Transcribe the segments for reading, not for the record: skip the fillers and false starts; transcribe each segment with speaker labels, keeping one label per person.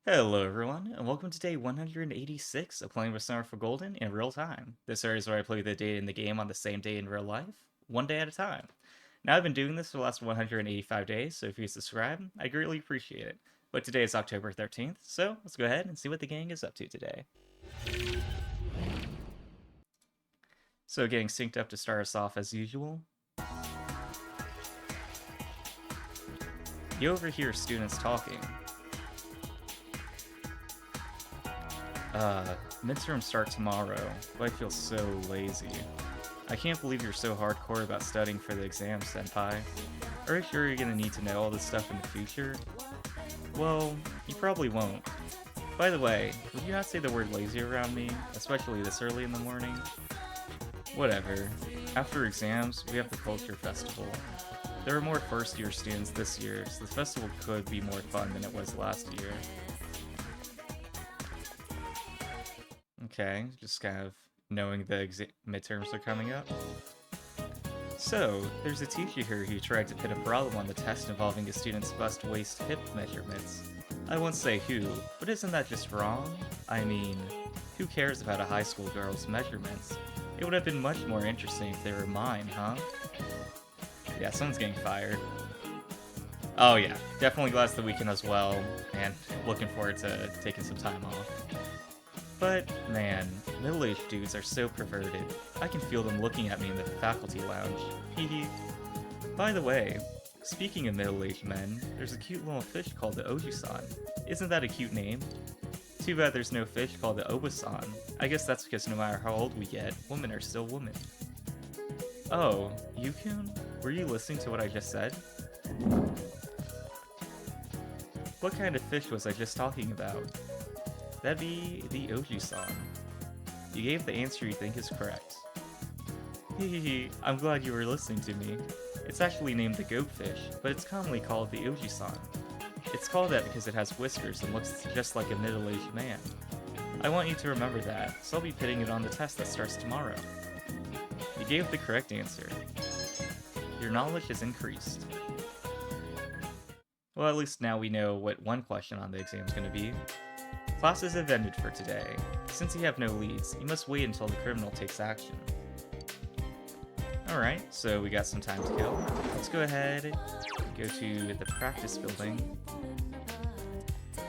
Speaker 1: Hello everyone, and welcome to day 186 of playing with Summer for Golden in real time. This area is where I play the data in the game on the same day in real life, one day at a time. Now I've been doing this for the last 185 days, so if you subscribe, I greatly appreciate it. But today is October 13th, so let's go ahead and see what the gang is up to today. So getting synced up to start us off as usual. You overhear students talking. Midterms start tomorrow, but I feel so lazy. I can't believe you're so hardcore about studying for the exam, senpai. Are you sure you're gonna need to know all this stuff in the future? Well, you probably won't. By the way, would you not say the word lazy around me, especially this early in the morning? Whatever. After exams, we have the Culture Festival. There are more first-year students this year, so the festival could be more fun than it was last year. Okay, just kind of knowing the midterms are coming up. So, there's a teacher here who tried to put a problem on the test involving a student's bust, waist, hip measurements. I won't say who, but isn't that just wrong? I mean, who cares about a high school girl's measurements? It would have been much more interesting if they were mine, huh? Yeah, someone's getting fired. Oh yeah, definitely glad it's the weekend as well, and looking forward to taking some time off. But, man, middle-aged dudes are so perverted. I can feel them looking at me in the faculty lounge. Hehe. By the way, speaking of middle-aged men, there's a cute little fish called the Oji-san. Isn't that a cute name? Too bad there's no fish called the Oba-san. I guess that's because no matter how old we get, women are still women. Oh, Yukun? Were you listening to what I just said? What kind of fish was I just talking about? That'd be the Oji-san. You gave the answer you think is correct. Hehehe, I'm glad you were listening to me. It's actually named the goatfish, but it's commonly called the Oji-san. It's called that because it has whiskers and looks just like a middle-aged man. I want you to remember that, so I'll be putting it on the test that starts tomorrow. You gave the correct answer. Your knowledge has increased. Well, at least now we know what one question on the exam is going to be. Classes have ended for today. Since you have no leads, you must wait until the criminal takes action. Alright, so we got some time to kill. Let's go ahead, go to the practice building.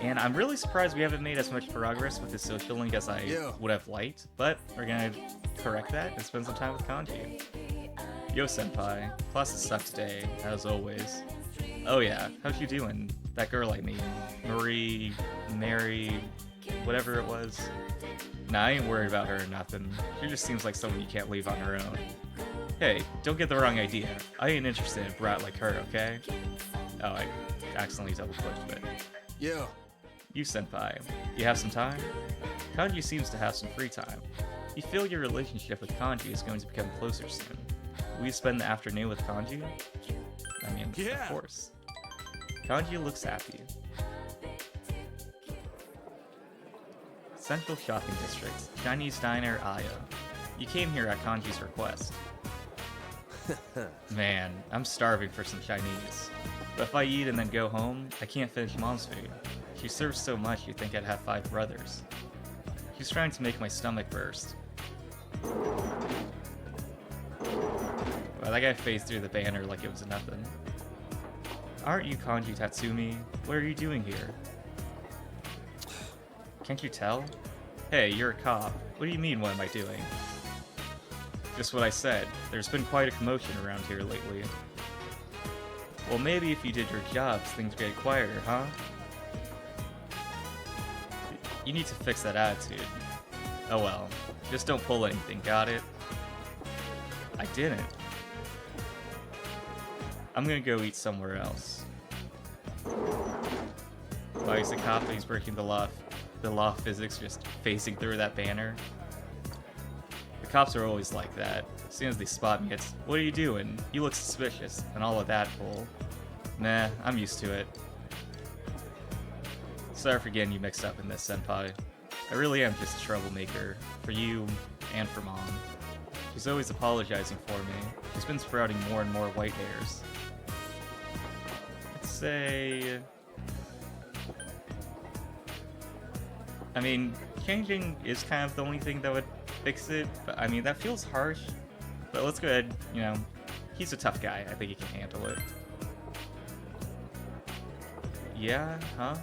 Speaker 1: And I'm really surprised we haven't made as much progress with the social link as I would have liked, but we're gonna correct that and spend some time with Kanji. Yo senpai, classes suck today, as always. Oh yeah, how's you doing? That girl I mean, Mary, whatever it was. Nah, I ain't worried about her or nothing. She just seems like someone you can't leave on her own. Hey, don't get the wrong idea. I ain't interested in a brat like her, okay? Oh, I accidentally double-clicked, but...
Speaker 2: Yeah.
Speaker 1: You senpai, you have some time? Kanji seems to have some free time. You feel your relationship with Kanji is going to become closer soon. Will you spend the afternoon with Kanji? I mean,
Speaker 2: Yeah.
Speaker 1: Of course. Kanji looks happy. Central Shopping District, Chinese Diner, Aiya. You came here at Kanji's request. Man, I'm starving for some Chinese. But if I eat and then go home, I can't finish Mom's food. She serves so much you'd think I'd have 5 brothers. She's trying to make my stomach burst. Wow, that guy phased through the banner like it was nothing. Aren't you Kanji Tatsumi? What are you doing here? Can't you tell? Hey, you're a cop. What do you mean, what am I doing? Just what I said. There's been quite a commotion around here lately. Well, maybe if you did your jobs, things would get quieter, huh? You need to fix that attitude. Oh well. Just don't pull anything, got it? I didn't. I'm gonna go eat somewhere else. Why is the cop and he's breaking the law of physics just phasing through that banner? The cops are always like that. As soon as they spot me, it's, what are you doing? You look suspicious, and all of that bull. Nah, I'm used to it. Sorry for getting you mixed up in this, senpai. I really am just a troublemaker, for you and for Mom. She's always apologizing for me. She's been sprouting more and more white hairs. Let's say... I mean, changing is kind of the only thing that would fix it, but I mean, that feels harsh. But let's go ahead, you know, he's a tough guy. I think he can handle it. Yeah, huh?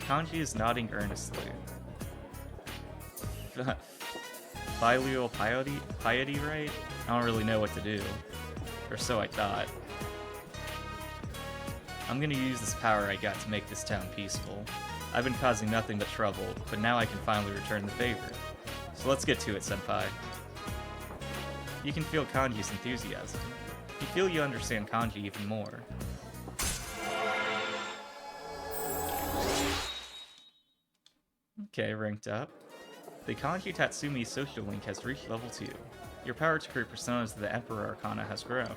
Speaker 1: Kanji is nodding earnestly. Filial piety, right? I don't really know what to do. Or so I thought. I'm gonna use this power I got to make this town peaceful. I've been causing nothing but trouble, but now I can finally return the favor. So let's get to it, senpai. You can feel Kanji's enthusiasm. You feel you understand Kanji even more. Okay, ranked up. The Kanji Tatsumi social link has reached level 2. Your power to create personas of the Emperor Arcana has grown.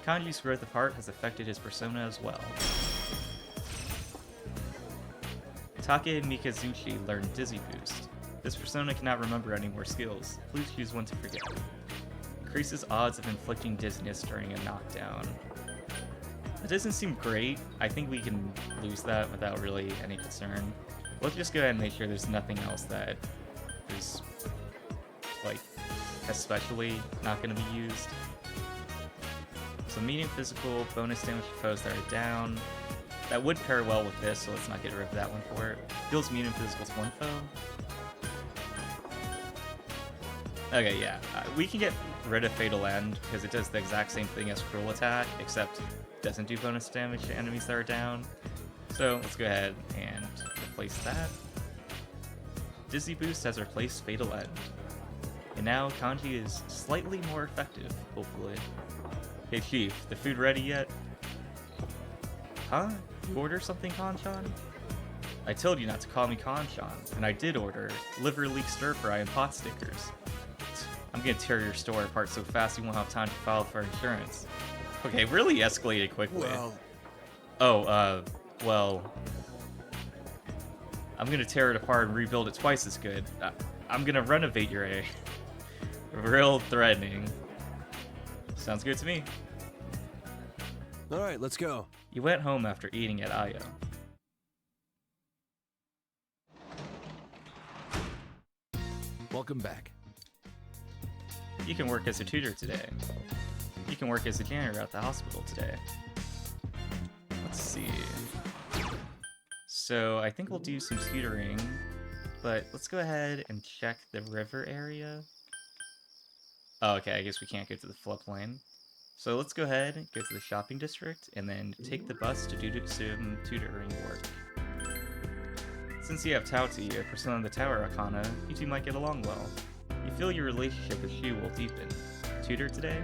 Speaker 1: Kanji's growth of heart has affected his persona as well. Take Mikazuchi learned Dizzy Boost. This persona cannot remember any more skills. Please choose one to forget. Increases odds of inflicting dizziness during a knockdown. That doesn't seem great. I think we can lose that without really any concern. Let's just go ahead and make sure there's nothing else that is, like, especially not going to be used. So medium physical, bonus damage to foes that are down. That would pair well with this, so let's not get rid of that one for it. Deals medium physical to one foe. Okay, yeah. We can get rid of Fatal End, because it does the exact same thing as Cruel Attack, except doesn't do bonus damage to enemies that are down. So let's go ahead and replace that. Dizzy Boost has replaced Fatal End. And now Kanji is slightly more effective, hopefully. Hey Chief, the food ready yet? Huh? You order something, Kanchan? I told you not to call me Kanchan, and I did order liver leek stir fry and pot stickers. I'm gonna tear your store apart so fast you won't have time to file for insurance. Okay, really escalated quickly. Well, I'm gonna tear it apart and rebuild it twice as good. I'm gonna renovate your A. Real threatening. Sounds good to me.
Speaker 2: Alright, let's go.
Speaker 1: You went home after eating at Aiya.
Speaker 2: Welcome back.
Speaker 1: You can work as a tutor today. You can work as a janitor at the hospital today. Let's see. So I think we'll do some tutoring, but let's go ahead and check the river area. Oh, okay, I guess we can't go to the floodplain. So let's go ahead and go to the shopping district, and then take the bus to do some tutoring work. Since you have Tauti, a persona of the Tower Arcana, you two might get along well. You feel your relationship with Shu will deepen. Tutor today?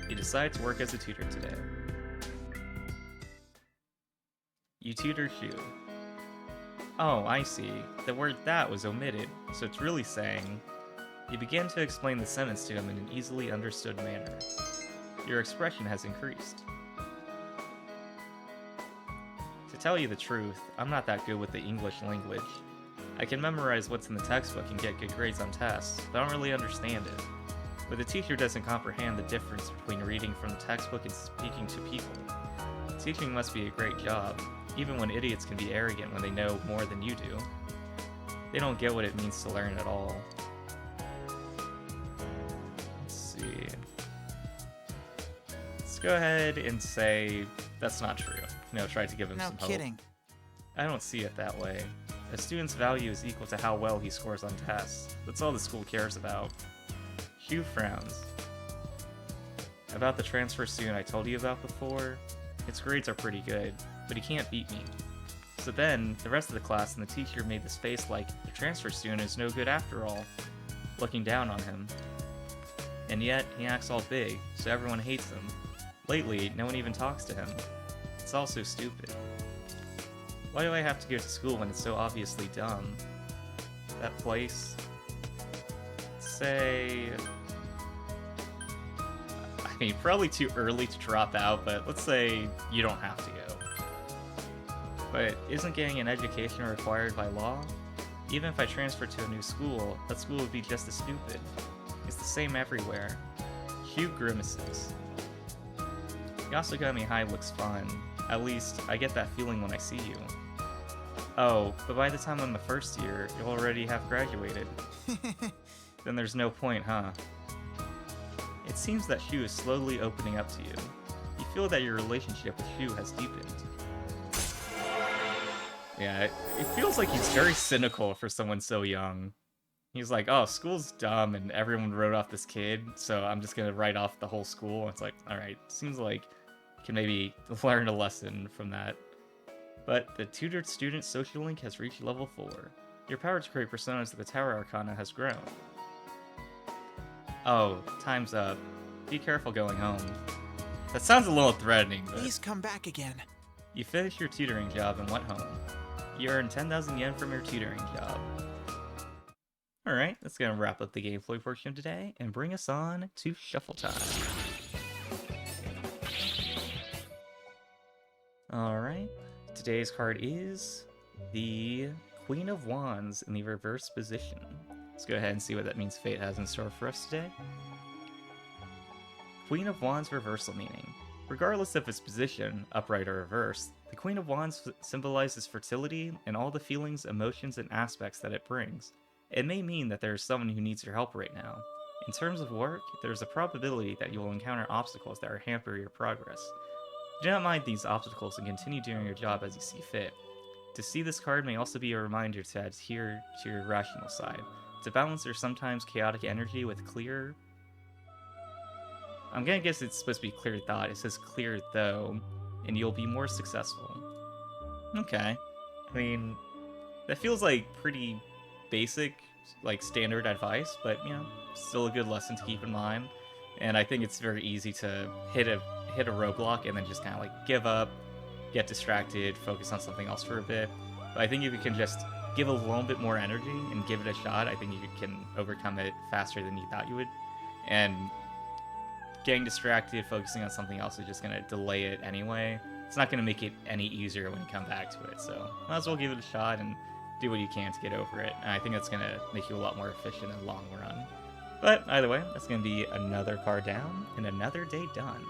Speaker 1: You decide to work as a tutor today. You tutor Shu. Oh, I see. The word that was omitted, so it's really saying... You begin to explain the sentence to him in an easily understood manner. Your expression has increased. To tell you the truth, I'm not that good with the English language. I can memorize what's in the textbook and get good grades on tests, but I don't really understand it. But the teacher doesn't comprehend the difference between reading from the textbook and speaking to people. Teaching must be a great job, even when idiots can be arrogant when they know more than you do. They don't get what it means to learn at all. Let's go ahead and say that's not true. You know, try to give him some hope.
Speaker 3: No kidding.
Speaker 1: I don't see it that way. A student's value is equal to how well he scores on tests. That's all the school cares about. Hugh frowns. About the transfer student I told you about before, its grades are pretty good, but he can't beat me. So then, the rest of the class and the teacher made this face like the transfer student is no good after all, looking down on him. And yet, he acts all big, so everyone hates him. Lately, no one even talks to him. It's all so stupid. Why do I have to go to school when it's so obviously dumb? That place... Say... I mean, probably too early to drop out, but let's say you don't have to go. But isn't getting an education required by law? Even if I transfer to a new school, that school would be just as stupid. It's the same everywhere. Hugh grimaces. Yasugami High looks fun. At least, I get that feeling when I see you. Oh, but by the time I'm the first year, you'll already have graduated. Then there's no point, huh? It seems that Shu is slowly opening up to you. You feel that your relationship with Shu has deepened. Yeah, it feels like he's very cynical for someone so young. He's like, oh, school's dumb and everyone wrote off this kid, so I'm just gonna write off the whole school. It's like, alright, seems like you can maybe learn a lesson from that. But the tutored student social link has reached level 4. Your power to create personas of the Tower Arcana has grown. Oh, time's up. Be careful going home. That sounds a little threatening, but...
Speaker 3: Please come back again.
Speaker 1: You finished your tutoring job and went home. You earned 10,000 yen from your tutoring job. Alright, that's gonna wrap up the gameplay portion of today and bring us on to Shuffle Time. Alright, today's card is the Queen of Wands in the reverse position. Let's go ahead and see what that means fate has in store for us today. Queen of Wands reversal meaning. Regardless of its position, upright or reversed, the Queen of Wands symbolizes fertility and all the feelings, emotions, and aspects that it brings. It may mean that there is someone who needs your help right now. In terms of work, there is a probability that you will encounter obstacles that hamper your progress. Do not mind these obstacles and continue doing your job as you see fit. To see this card may also be a reminder to adhere to your rational side, to balance your sometimes chaotic energy with clear... I'm gonna guess it's supposed to be clear thought. It says clear though, and you'll be more successful. Okay. I mean, that feels like pretty basic, like standard advice, but you know, still a good lesson to keep in mind. And I think it's very easy to hit a roadblock and then just kind of like give up, get distracted, focus on something else for a bit. But I think if you can just give a little bit more energy and give it a shot, I think you can overcome it faster than you thought you would. And getting distracted, focusing on something else is just going to delay it anyway. It's not going to make it any easier when you come back to it. So might as well give it a shot and do what you can to get over it. And I think that's going to make you a lot more efficient in the long run. But either way, that's going to be another card down and another day done.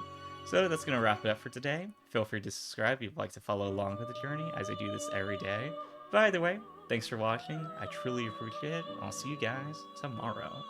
Speaker 1: So that's going to wrap it up for today. Feel free to subscribe if you'd like to follow along with the journey, as I do this every day. But either way, thanks for watching. I truly appreciate it. I'll see you guys tomorrow.